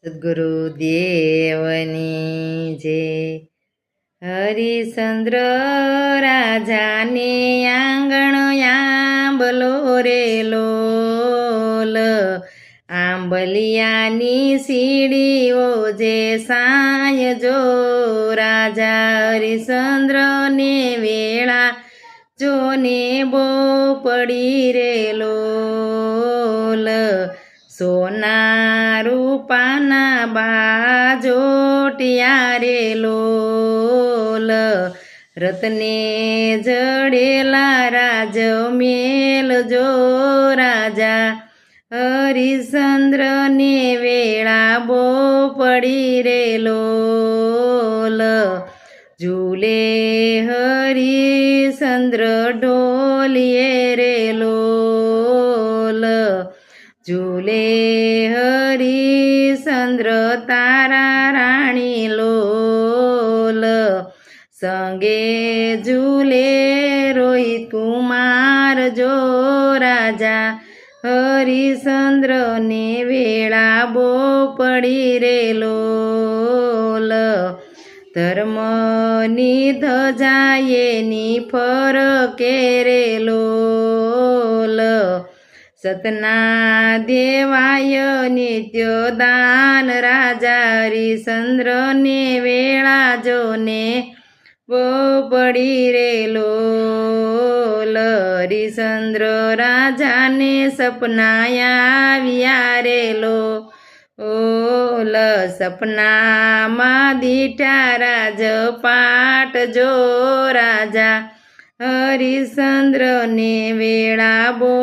સદગુરુદેવની જય। હરિચંદ્ર રાજાને આંગણ આંબલો રે લોલ, આંબલિયાની સીડીઓ જે સાંય જો, રાજા હરિચંદ્રને વેળા જોને બો પડી રે લોલ, સોના રૂપાના બાજોટિયા રે લોલ, રત્ને જડેલા રાજમેલ જો, રાજા હરિચંદ્રને વેળા બો પડી રે લોલ, ઝૂલે હરિચંદ્ર ઢોલિયે રે લોલ, ઝૂલે હરિચંદ્ર તારા રાણી લોલ, સંગે ઝૂલે રોહિત કુમાર જો, રાજા હરિચંદ્રને વેળા બો પડી રે લોલ, ધર્મની ધજાયેની ફરકે રે લોલ, સતના દેવાય નિત્ય દાન, રાજા હરિચંદ્રને વેળા જોને બો પડી રે લોલ, હરિચંદ્ર રાજાને સપના આવ્યા રે લોલ, સપનામાં દીઠા રાજપાટ જો, રાજા હરિચંદ્રને વેળા બો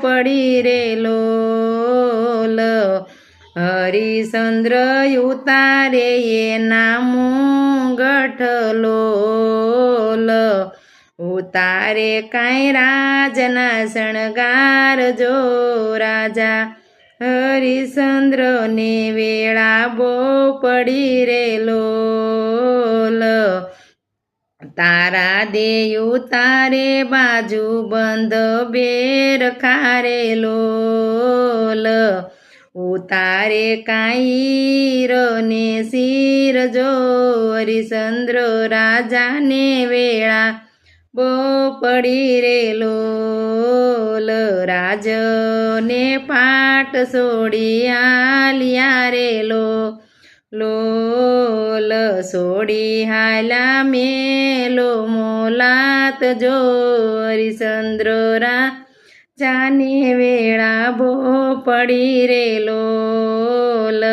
પડી રે લોલ, હરિચંદ્ર ઉતારે એના મુંગઠ લોલ, ઉતારે કાંઈ રાજના શણગાર જો, રાજા હરિચંદ્રને વેળા બો પડી રે લોલ, તારા દે ઉતારે બાજુ બંધ બેર ખારે લોલ, ઉતારે કાંઈ ને શિર જો, હરિચંદ્ર રાજાને વેળા બો પડી રે લોલ, રાજને પાટ છોડી આલિયા રે લોલ, છોડી હાલ્યા મેલો મોલાત જો, હરિચંદ્ર રાજાને વેળા બો પડી રે લોલ।